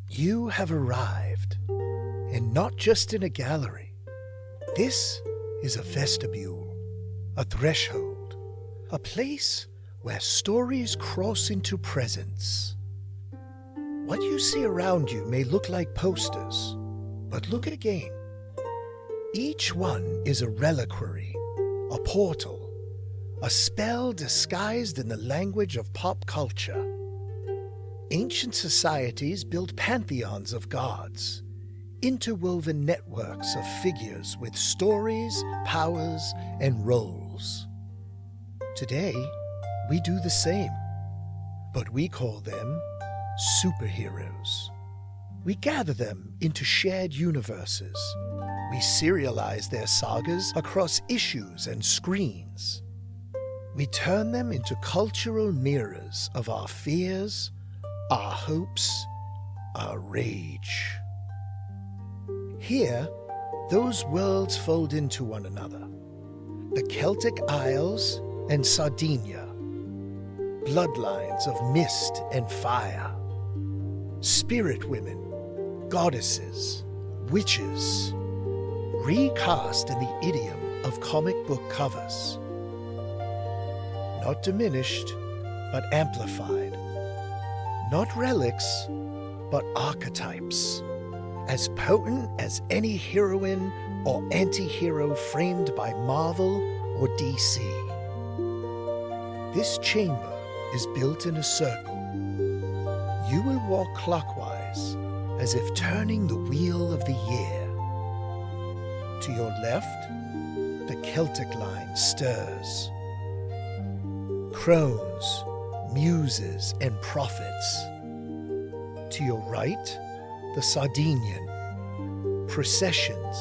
You have arrived, and not just in a gallery. This is a vestibule, a threshold, a place where stories cross into presence. What you see around you may look like posters, but look again. Each one is a reliquary, a portal, a spell disguised in the language of pop culture. Ancient societies built pantheons of gods, interwoven networks of figures with stories, powers, and roles. Today, we do the same, but we call them superheroes. We gather them into shared universes. We serialize their sagas across issues and screens. We turn them into cultural mirrors of our fears, our hopes, our rage. Here, those worlds fold into one another. The Celtic Isles and Sardinia, bloodlines of mist and fire. Spirit women, goddesses, witches, recast in the idiom of comic book covers. Not diminished, but amplified. Not relics, but archetypes, as potent as any heroine or anti-hero framed by Marvel or DC. This chamber is built in a circle. You will walk clockwise, as if turning the wheel of the year. To your left, the Celtic line stirs. Crones, muses, and prophets. To your right, the Sardinian. Processions,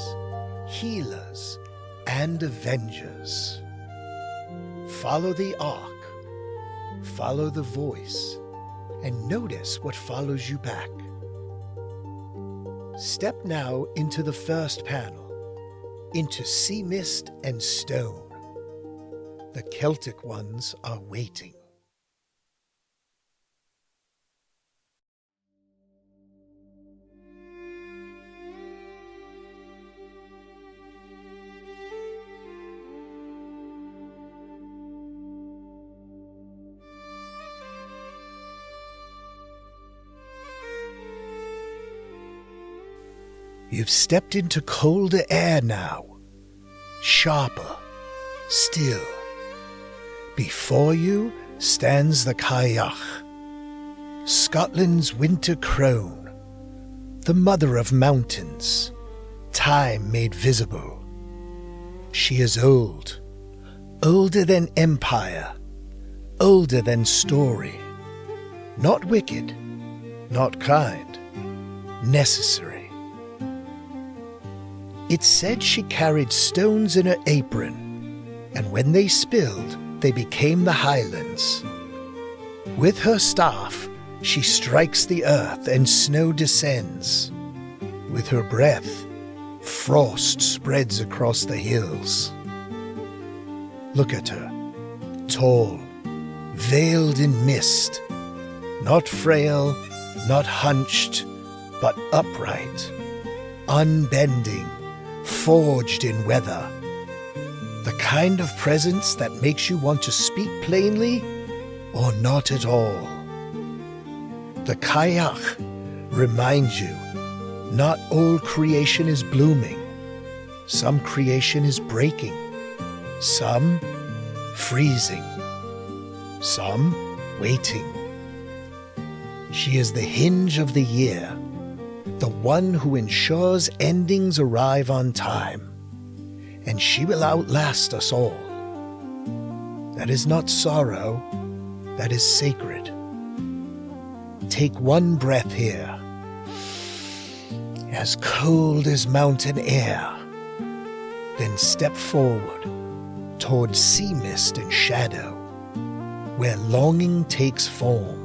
healers, and avengers. Follow the arc, follow the voice, and notice what follows you back. Step now into the first panel, into sea mist and stone. The Celtic ones are waiting. You've stepped into colder air now, sharper, still. Before you stands the Cailleach, Scotland's winter crone, the mother of mountains, time made visible. She is old, older than empire, older than story. Not wicked, not kind, necessary. It's said she carried stones in her apron, and when they spilled, they became the highlands. With her staff, she strikes the earth and snow descends. With her breath, frost spreads across the hills. Look at her, tall, veiled in mist, not frail, not hunched, but upright, unbending, forged in weather. The kind of presence that makes you want to speak plainly or not at all. The Cailleach reminds you, not all creation is blooming. Some creation is breaking. Some freezing. Some waiting. She is the hinge of the year, the one who ensures endings arrive on time, and she will outlast us all. That is not sorrow, that is sacred. Take one breath here, as cold as mountain air, then step forward toward sea mist and shadow, where longing takes form.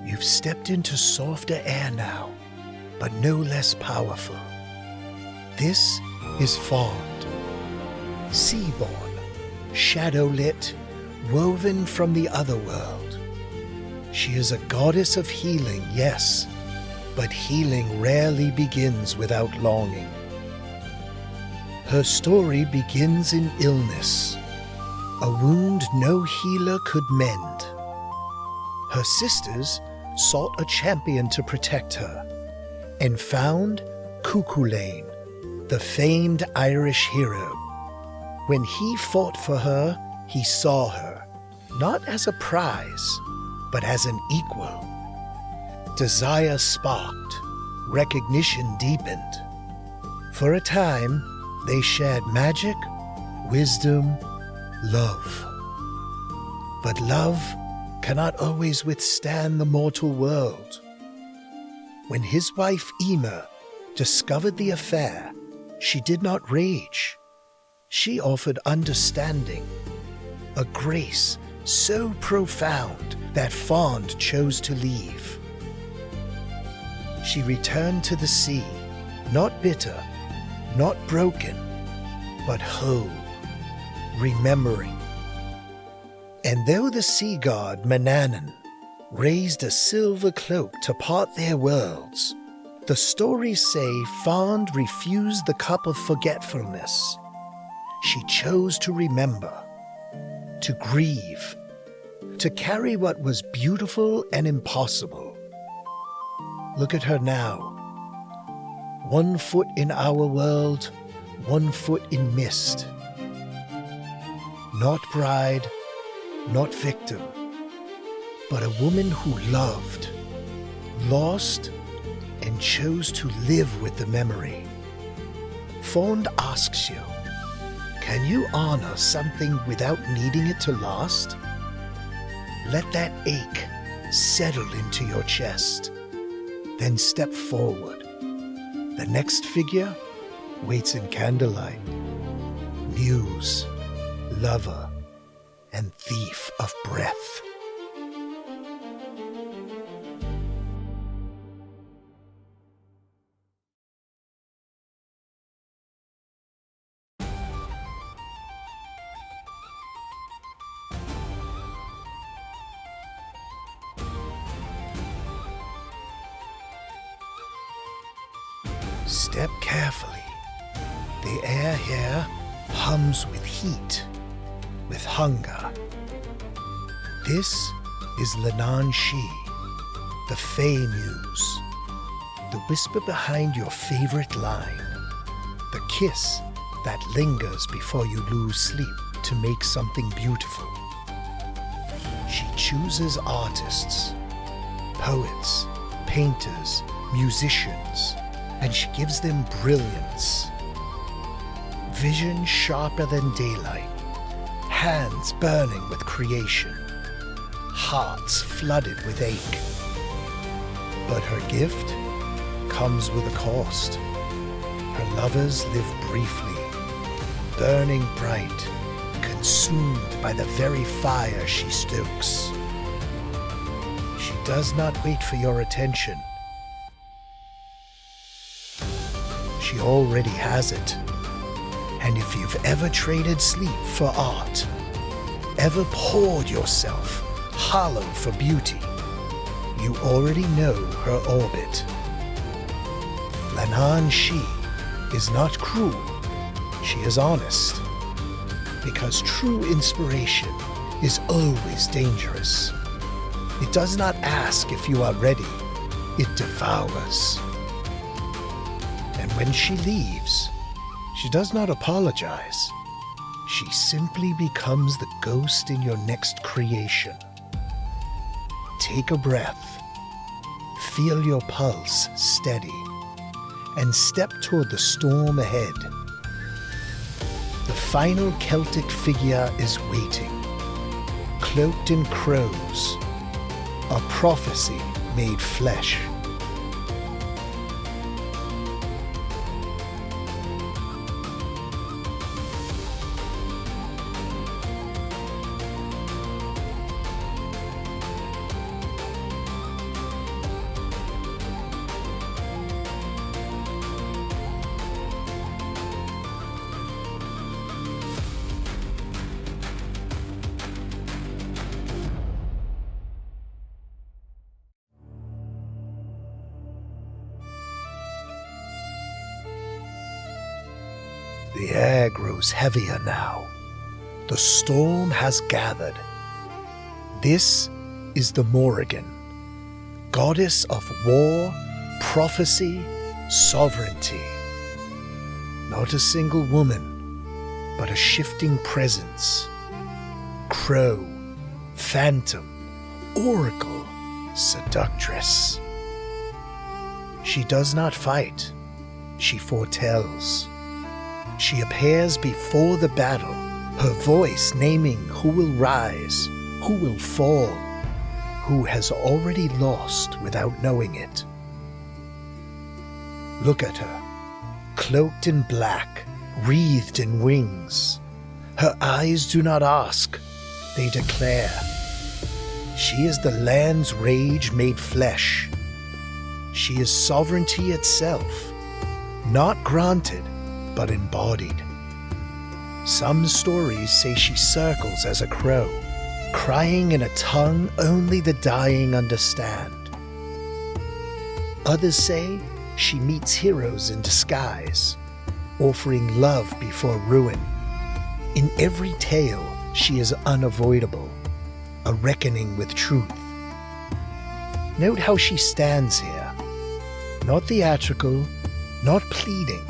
You've stepped into softer air now, but no less powerful. This is Fond, sea-born, shadow-lit, woven from the other world. She is a goddess of healing, yes, but healing rarely begins without longing. Her story begins in illness, a wound no healer could mend. Her sisters sought a champion to protect her, and found Cuchulainn, the famed Irish hero. When he fought for her, he saw her, not as a prize, but as an equal. Desire sparked, recognition deepened. For a time, they shared magic, wisdom, love. But love cannot always withstand the mortal world. When his wife Emer discovered the affair, she did not rage. She offered understanding, a grace so profound that Fond chose to leave. She returned to the sea, not bitter, not broken, but whole, remembering. And though the sea god Manannan raised a silver cloak to part their worlds, the stories say Fond refused the cup of forgetfulness. She chose to remember, to grieve, to carry what was beautiful and impossible. Look at her now. 1 foot in our world, 1 foot in mist. Not bride, not victim, but a woman who loved, lost, and chose to live with the memory. Fond asks you, can you honor something without needing it to last? Let that ache settle into your chest. Then step forward. The next figure waits in candlelight. Muse, lover, and thief of breath. Step carefully. The air here hums with heat, with hunger. This is Leanan Sidhe, the Fey Muse, the whisper behind your favorite line, the kiss that lingers before you lose sleep to make something beautiful. She chooses artists, poets, painters, musicians, and she gives them brilliance. Vision sharper than daylight, hands burning with creation, hearts flooded with ache. But her gift comes with a cost. Her lovers live briefly, burning bright, consumed by the very fire she stokes. She does not wait for your attention. She already has it. And if you've ever traded sleep for art, ever poured yourself hollow for beauty, you already know her orbit. Leanan Sidhe is not cruel, she is honest. Because true inspiration is always dangerous. It does not ask if you are ready, it devours. And when she leaves, she does not apologize. She simply becomes the ghost in your next creation. Take a breath, feel your pulse steady, and step toward the storm ahead. The final Celtic figure is waiting, cloaked in crows, a prophecy made flesh. The air grows heavier now. The storm has gathered. This is the Morrigan, goddess of war, prophecy, sovereignty. Not a single woman, but a shifting presence. Crow, phantom, oracle, seductress. She does not fight, she foretells. She appears before the battle, her voice naming who will rise, who will fall, who has already lost without knowing it. Look at her, cloaked in black, wreathed in wings. Her eyes do not ask, they declare. She is the land's rage made flesh. She is sovereignty itself, not granted, but embodied. Some stories say she circles as a crow, crying in a tongue only the dying understand. Others say she meets heroes in disguise, offering love before ruin. In every tale, she is unavoidable, a reckoning with truth. Note how she stands here, not theatrical, not pleading,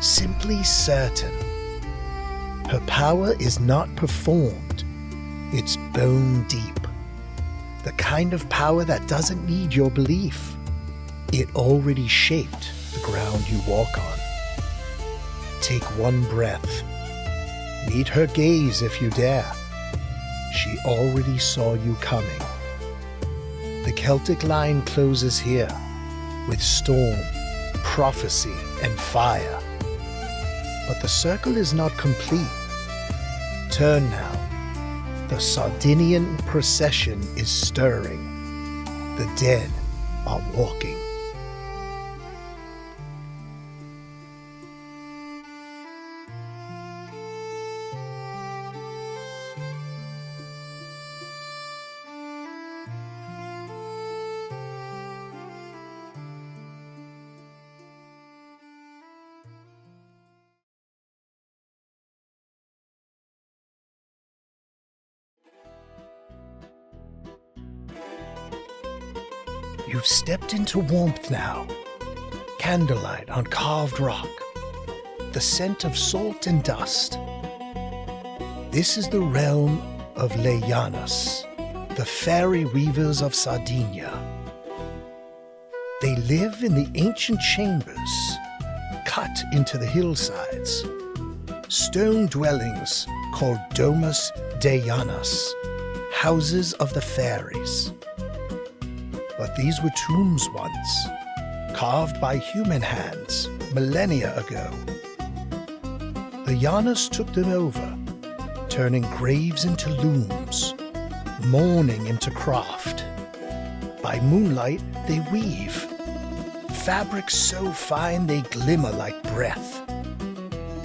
simply certain. Her power is not performed, it's bone deep. The kind of power that doesn't need your belief. It already shaped the ground you walk on. Take one breath. Meet her gaze if you dare. She already saw you coming. The Celtic line closes here, with storm, prophecy, and fire. But the circle is not complete. Turn now. The Sardinian procession is stirring. The dead are walking. You've stepped into warmth now. Candlelight on carved rock. The scent of salt and dust. This is the realm of Leanas, the fairy weavers of Sardinia. They live in the ancient chambers, cut into the hillsides. Stone dwellings called Domus Deianas, houses of the fairies. But these were tombs once, carved by human hands millennia ago. The Janas took them over, turning graves into looms, mourning into craft. By moonlight they weave, fabrics so fine they glimmer like breath.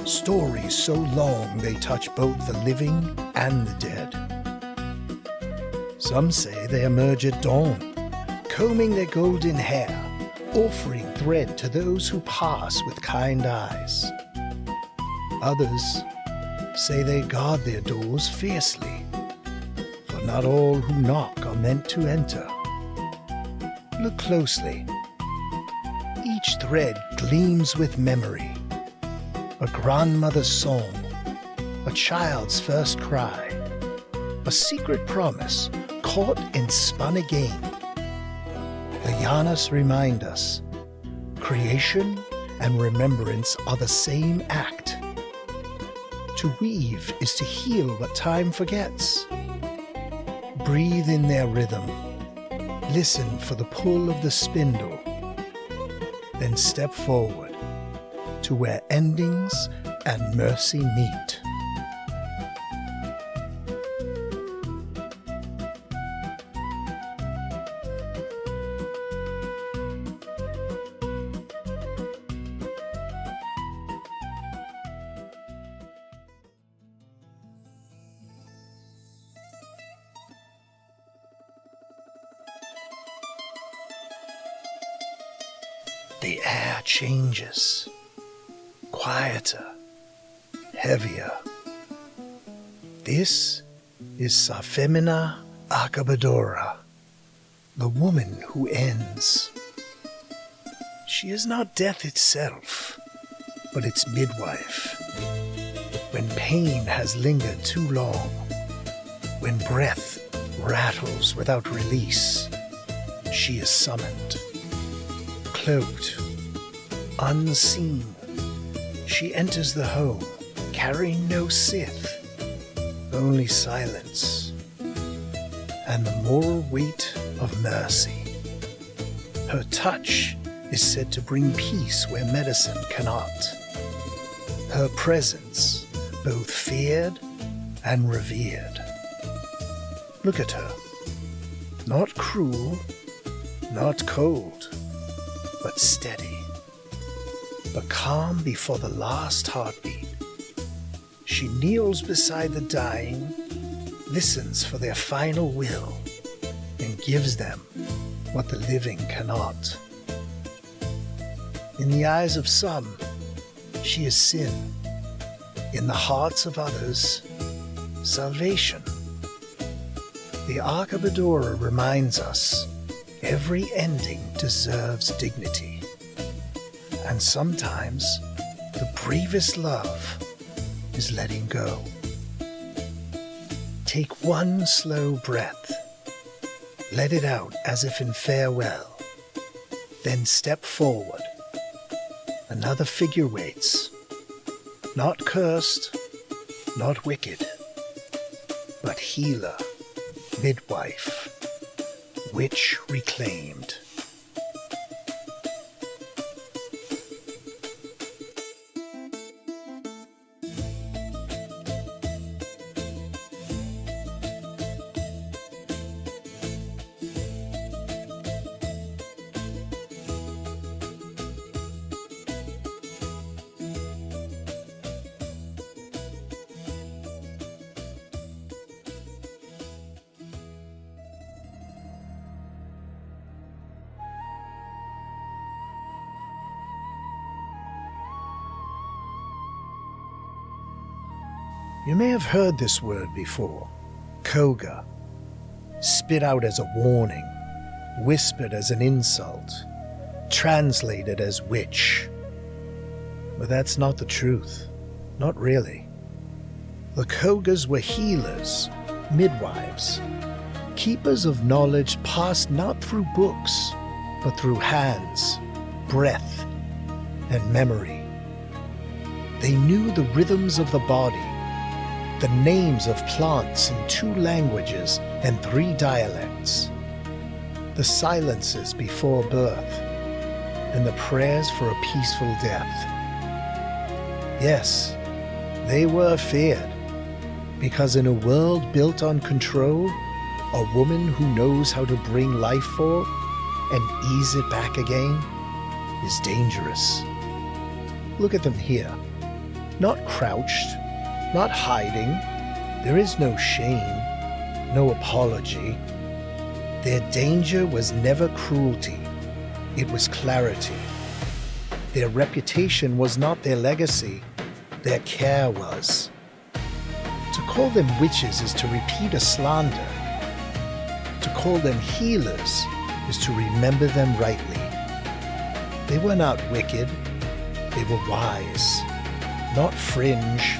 Stories so long they touch both the living and the dead. Some say they emerge at dawn, combing their golden hair, offering thread to those who pass with kind eyes. Others say they guard their doors fiercely, for not all who knock are meant to enter. Look closely. Each thread gleams with memory, a grandmother's song, a child's first cry, a secret promise caught and spun again. The Janas remind us, creation and remembrance are the same act. To weave is to heal what time forgets. Breathe in their rhythm. Listen for the pull of the spindle. Then step forward to where endings and mercy meet. The air changes, quieter, heavier. This is Femina Accabadora, the woman who ends. She is not death itself, but its midwife. When pain has lingered too long, when breath rattles without release, she is summoned. Cloaked, unseen, she enters the home, carrying no scythe, only silence, and the moral weight of mercy. Her touch is said to bring peace where medicine cannot. Her presence, both feared and revered. Look at her, not cruel, not cold, but steady, but calm before the last heartbeat. She kneels beside the dying, listens for their final will, and gives them what the living cannot. In the eyes of some, she is sin. In the hearts of others, salvation. The Accabadora reminds us every ending deserves dignity. And sometimes the bravest love is letting go. Take one slow breath. Let it out as if in farewell. Then step forward. Another figure waits. Not cursed, not wicked, but healer, midwife, witch reclaimed. You may have heard this word before, Coga, spit out as a warning, whispered as an insult, translated as witch. But that's not the truth, not really. The Cogas were healers, midwives, keepers of knowledge passed not through books, but through hands, breath, and memory. They knew the rhythms of the body, the names of plants in 2 languages and 3 dialects, the silences before birth, and the prayers for a peaceful death. Yes, they were feared, because in a world built on control, a woman who knows how to bring life forth and ease it back again is dangerous. Look at them here, not crouched, not hiding. There is no shame, no apology. Their danger was never cruelty, it was clarity. Their reputation was not their legacy, their care was. To call them witches is to repeat a slander. To call them healers is to remember them rightly. They were not wicked, they were wise, not fringe,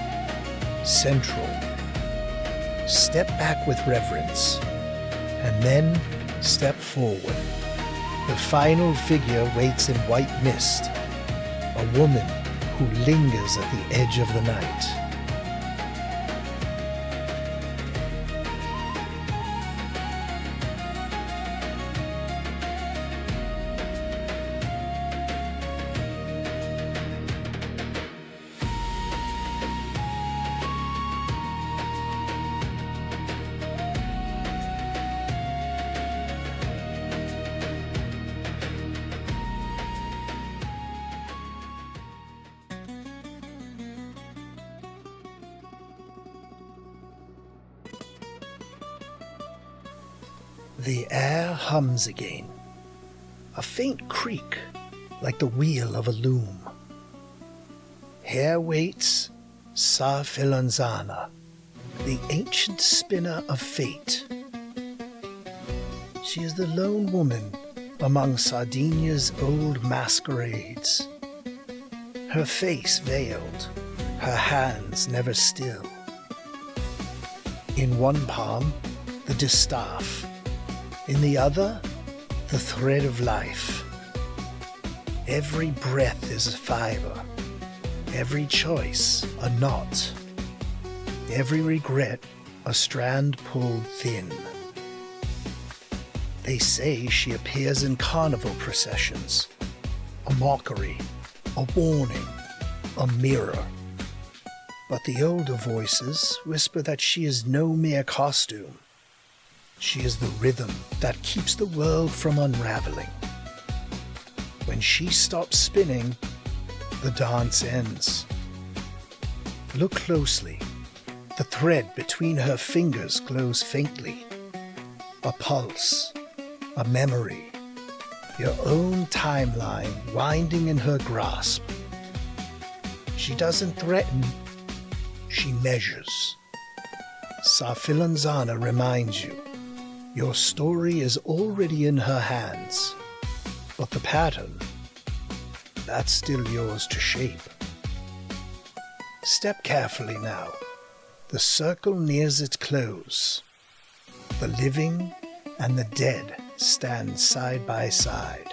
central. Step back with reverence, and then step forward. The final figure waits in white mist, a woman who lingers at the edge of the night. The air hums again, a faint creak like the wheel of a loom. Hair waits, Filonzana, the ancient spinner of fate. She is the lone woman among Sardinia's old masquerades. Her face veiled, her hands never still. In one palm, the distaff, in the other, the thread of life. Every breath is a fibre, every choice a knot, every regret a strand pulled thin. They say she appears in carnival processions, a mockery, a warning, a mirror. But the older voices whisper that she is no mere costume. She is the rhythm that keeps the world from unraveling. When she stops spinning, the dance ends. Look closely. The thread between her fingers glows faintly. A pulse, a memory, your own timeline winding in her grasp. She doesn't threaten, she measures. Filonzana reminds you, your story is already in her hands, but the pattern, that's still yours to shape. Step carefully now. The circle nears its close. The living and the dead stand side by side.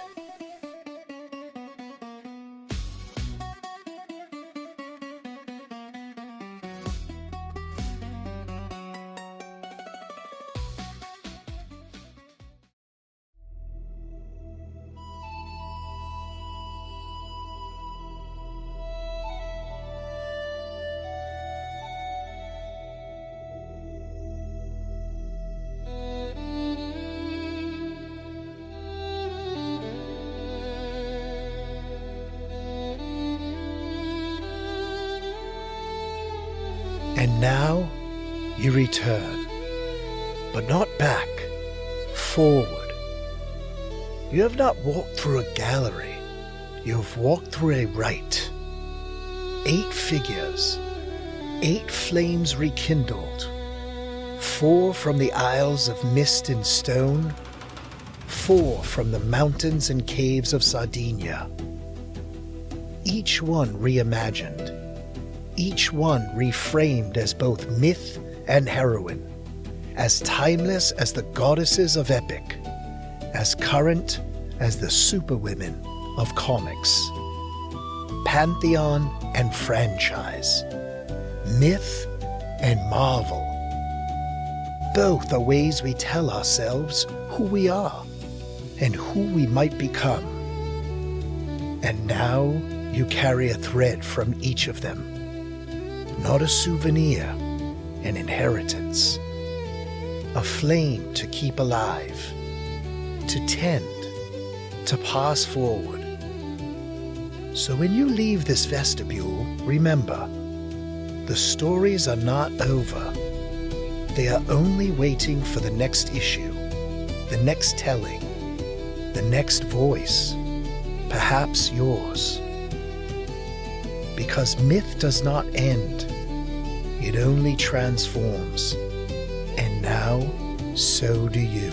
And now you return, but not back, forward. You have not walked through a gallery, you have walked through a rite. 8 figures, 8 flames rekindled, 4 from the isles of mist and stone, 4 from the mountains and caves of Sardinia. Each one reimagined. Each one reframed as both myth and heroine, as timeless as the goddesses of epic, as current as the superwomen of comics. Pantheon and franchise, myth and marvel. Both are ways we tell ourselves who we are and who we might become. And now you carry a thread from each of them. Not a souvenir, an inheritance. A flame to keep alive, to tend, to pass forward. So when you leave this vestibule, remember, the stories are not over. They are only waiting for the next issue, the next telling, the next voice, perhaps yours. Because myth does not end, it only transforms. And now, so do you.